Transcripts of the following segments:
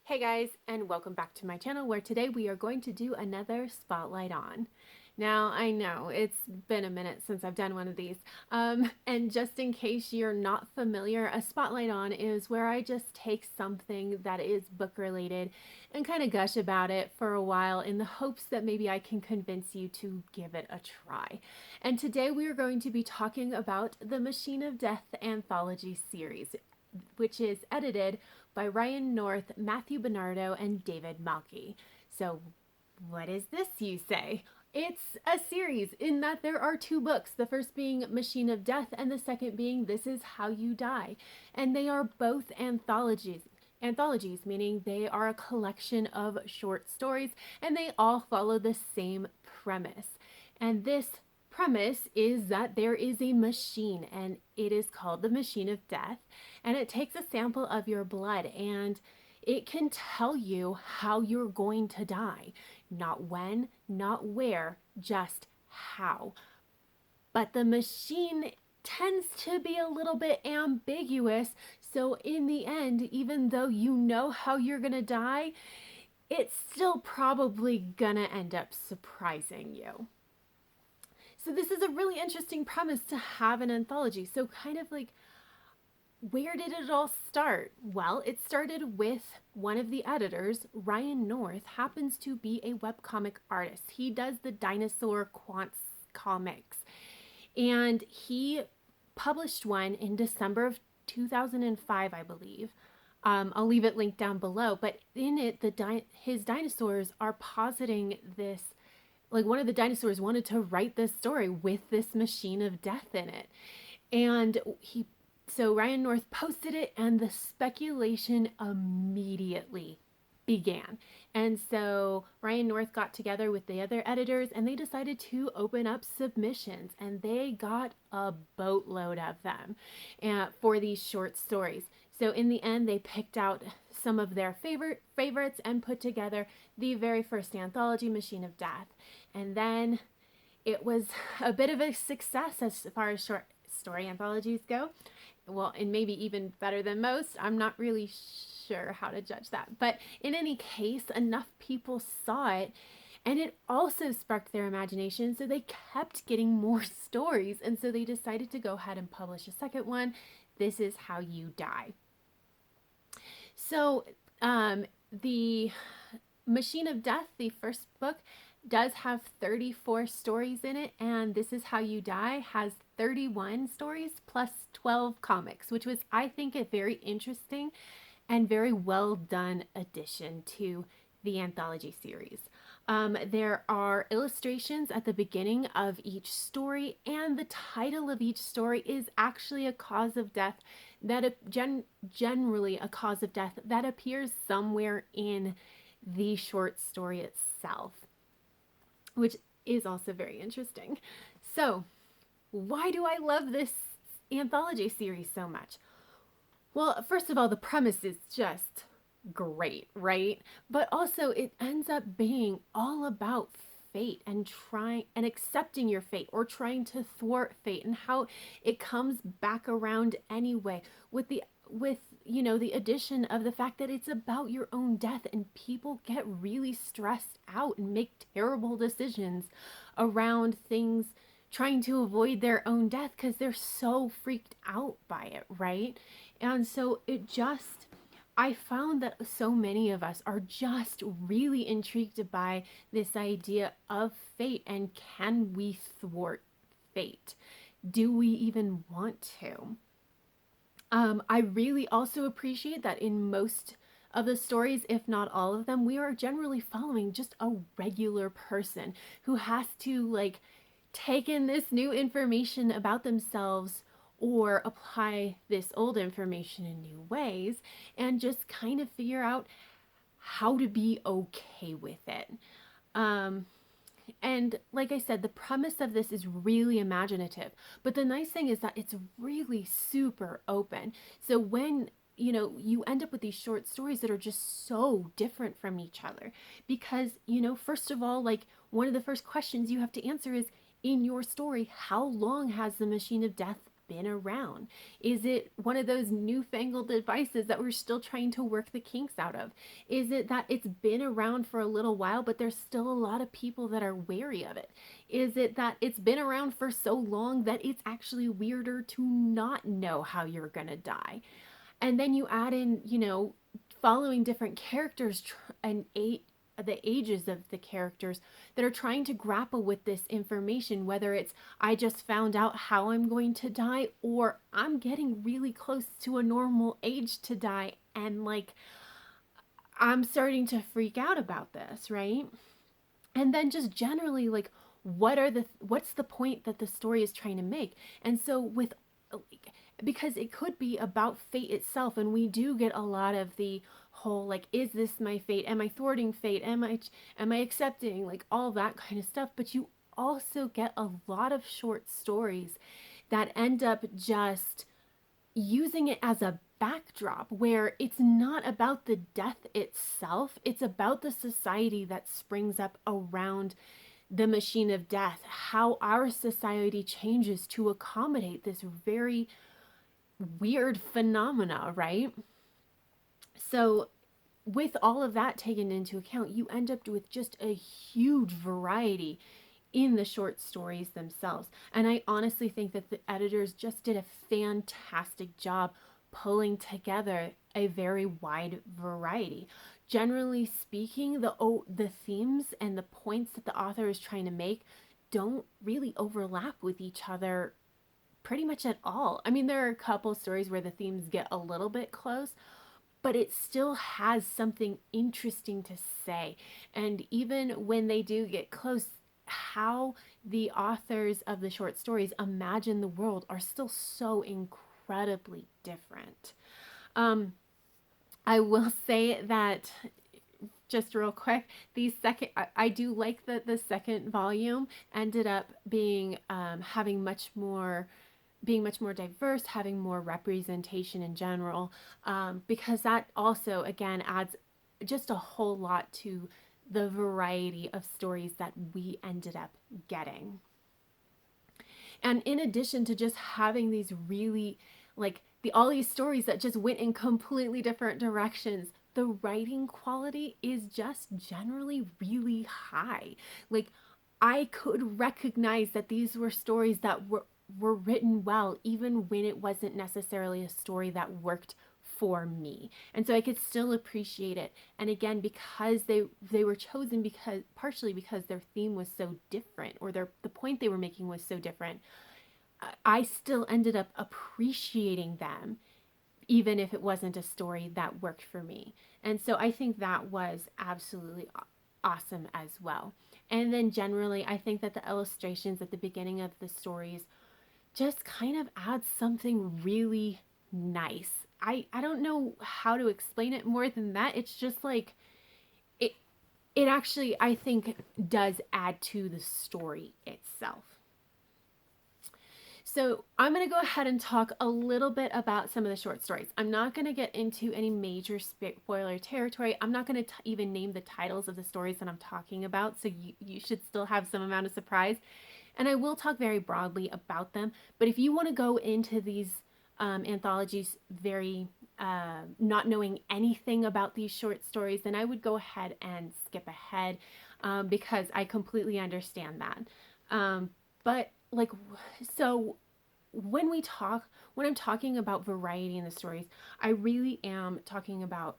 Hey guys, and welcome back to my channel where today we are going to do another Spotlight On. Now, I know it's been a minute since I've done one of these, and just in case you're not familiar, a Spotlight On is where I just take something that is book related and kind of gush about it for a while in the hopes that maybe I can convince you to give it a try. And today we are going to be talking about the Machine of Death anthology series, which is edited by Ryan North, Matthew Bennardo, and David Malki. So, what is this, you say? It's a series in that there are two books, the first being Machine of Death and the second being This Is How You Die. And they are both anthologies, meaning they are a collection of short stories and they all follow the same premise. And this premise is that there is a machine and it is called the Machine of Death, and it takes a sample of your blood and it can tell you how you're going to die. Not when, not where, just how. But the machine tends to be a little bit ambiguous, so in the end, even though you know how you're gonna die, it's still probably gonna end up surprising you. So this is a really interesting premise to have an anthology. So kind of like, where did it all start? Well, it started with one of the editors, Ryan North, happens to be a webcomic artist. He does the dinosaur quants comics. And he published one in December of 2005, I believe. I'll leave it linked down below. But in it, his dinosaurs are positing this, like one of the dinosaurs wanted to write this story with this machine of death in it. And so Ryan North posted it and the speculation immediately began. And so Ryan North got together with the other editors and they decided to open up submissions, and they got a boatload of them for these short stories. So in the end, they picked out some of their favorites and put together the very first anthology, Machine of Death. And then it was a bit of a success as far as short story anthologies go. Well, and maybe even better than most. I'm not really sure how to judge that. But in any case, enough people saw it and it also sparked their imagination. So they kept getting more stories. And so they decided to go ahead and publish a second one. This Is How You Die. So the Machine of Death, the first book, does have 34 stories in it, and This Is How You Die has 31 stories plus 12 comics, which was, I think, a very interesting and very well done addition to the anthology series. There are illustrations at the beginning of each story, and the title of each story is actually a cause of death that generally a cause of death that appears somewhere in the short story itself, which is also very interesting. So, why do I love this anthology series so much? Well, first of all, the premise is just great, right? But also it ends up being all about fate and trying and accepting your fate or trying to thwart fate and how it comes back around anyway with the addition of the fact that it's about your own death, and people get really stressed out and make terrible decisions around things trying to avoid their own death because they're so freaked out by it, right? And so I found that so many of us are just really intrigued by this idea of fate, and can we thwart fate? Do we even want to? I really also appreciate that in most of the stories, if not all of them, we are generally following just a regular person who has to take in this new information about themselves or apply this old information in new ways and just kind of figure out how to be okay with it. And like I said, the premise of this is really imaginative. But the nice thing is that it's really super open. So when you end up with these short stories that are just so different from each other. Because, first of all, one of the first questions you have to answer is, in your story, how long has the Machine of Death been around? Is it one of those newfangled devices that we're still trying to work the kinks out of? Is it that it's been around for a little while, but there's still a lot of people that are wary of it? Is it that it's been around for so long that it's actually weirder to not know how you're going to die? And then you add in, following different characters and the ages of the characters that are trying to grapple with this information, whether it's I just found out how I'm going to die, or I'm getting really close to a normal age to die, and like I'm starting to freak out about this, right? And then just generally, like, what's the point that the story is trying to make? And so with, because it could be about fate itself, and we do get a lot of the whole, like, is this my fate? Am I thwarting fate? Am I accepting, like, all that kind of stuff? But you also get a lot of short stories that end up just using it as a backdrop, where it's not about the death itself, it's about the society that springs up around the machine of death, how our society changes to accommodate this very weird phenomena, right? So with all of that taken into account, you end up with just a huge variety in the short stories themselves. And I honestly think that the editors just did a fantastic job pulling together a very wide variety. Generally speaking, the themes and the points that the author is trying to make don't really overlap with each other pretty much at all. I mean, there are a couple stories where the themes get a little bit close, but it still has something interesting to say. And even when they do get close, how the authors of the short stories imagine the world are still so incredibly different. Um, I will say that, just real quick, I do like that the second volume ended up being having much more being much more diverse, having more representation in general, because that also, again, adds just a whole lot to the variety of stories that we ended up getting. And in addition to just having these really, like, all these stories that just went in completely different directions, the writing quality is just generally really high. Like, I could recognize that these were stories that were written well, even when it wasn't necessarily a story that worked for me. And so I could still appreciate it. And again, because they were chosen because partially because their theme was so different, or the point they were making was so different, I still ended up appreciating them, even if it wasn't a story that worked for me. And so I think that was absolutely awesome as well. And then generally, I think that the illustrations at the beginning of the stories just kind of adds something really nice. I don't know how to explain it more than that. It's just like it it actually, I think, does add to the story itself. So I'm going to go ahead and talk a little bit about some of the short stories. I'm not going to get into any major spoiler territory. I'm not going to even name the titles of the stories that I'm talking about, so you should still have some amount of surprise. And I will talk very broadly about them. But if you want to go into these anthologies very not knowing anything about these short stories, then I would go ahead and skip ahead, because I completely understand that. But like, so when I'm talking about variety in the stories, I really am talking about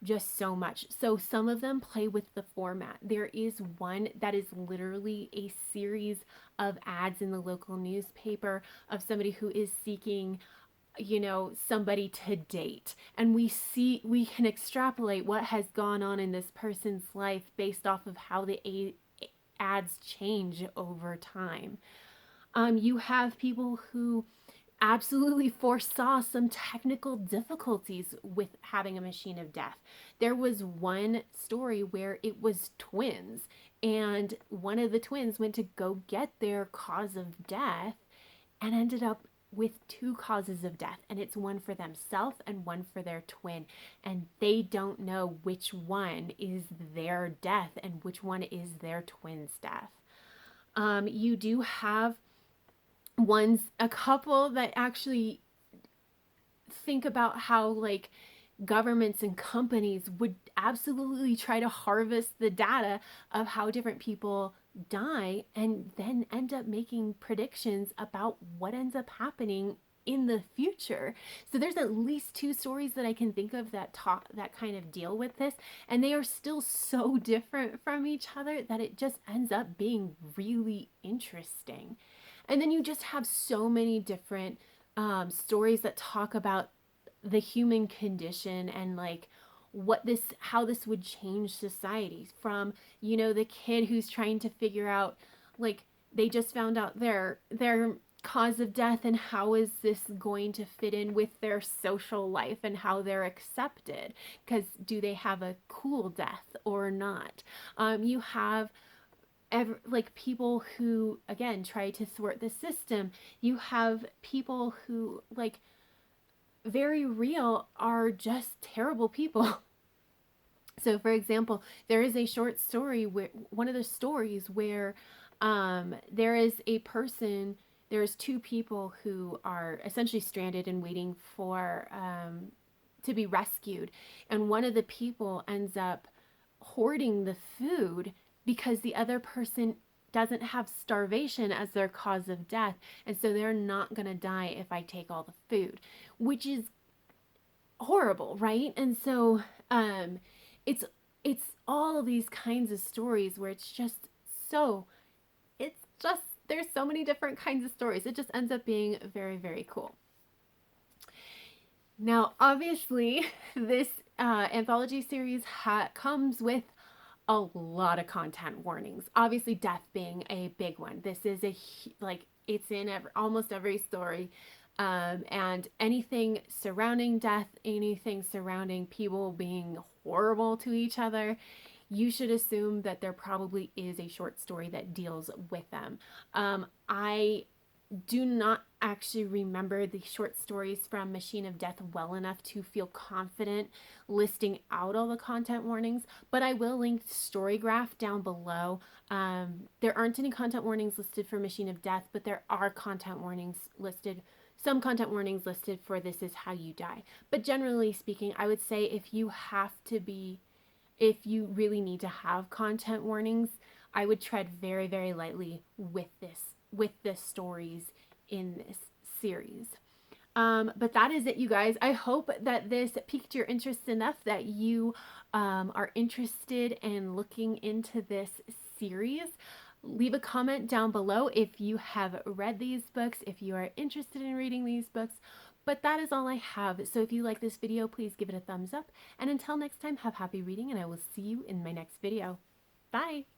just so much. So some of them play with the format. There is one that is literally a series of ads in the local newspaper of somebody who is seeking, somebody to date. And we can extrapolate what has gone on in this person's life based off of how the ads change over time. You have people who absolutely foresaw some technical difficulties with having a machine of death. There was one story where it was twins, and one of the twins went to go get their cause of death and ended up with two causes of death, and it's one for themselves and one for their twin, and they don't know which one is their death and which one is their twin's death. You do have one's a couple that actually think about how like governments and companies would absolutely try to harvest the data of how different people die and then end up making predictions about what ends up happening in the future. So there's at least two stories that I can think of that talk that kind of deal with this, and they are still so different from each other that it just ends up being really interesting. And then you just have so many different stories that talk about the human condition and like how this would change society, from the kid who's trying to figure out, like, they just found out their cause of death, and how is this going to fit in with their social life and how they're accepted, because do they have a cool death or not. You have like people who again try to thwart the system. You have people who, like, very real, are just terrible people. So for example, there is a short story where one of the stories where there is a person, there's two people who are essentially stranded and waiting for to be rescued, and one of the people ends up hoarding the food because the other person doesn't have starvation as their cause of death, and so they're not going to die if I take all the food, which is horrible, right? And so it's it's all of these kinds of stories where so it's just there's so many different kinds of stories. It just ends up being very, very cool. Now, obviously, this anthology series comes with a lot of content warnings. Obviously, death being a big one. This is like, it's in almost every story. And anything surrounding death, anything surrounding people being horrible to each other, you should assume that there probably is a short story that deals with them. I do not actually remember the short stories from Machine of Death well enough to feel confident listing out all the content warnings, but I will link Storygraph down below. There aren't any content warnings listed for Machine of Death, but there are content warnings listed, some content warnings listed for This Is How You Die. But generally speaking, I would say if you really need to have content warnings, I would tread very, very lightly with the stories in this series. But that is it, you guys. I hope that this piqued your interest enough that you are interested in looking into this series. Leave a comment down below if you have read these books, if you are interested in reading these books. But that is all I have. So if you like this video, please give it a thumbs up. And until next time, have happy reading, and I will see you in my next video. Bye!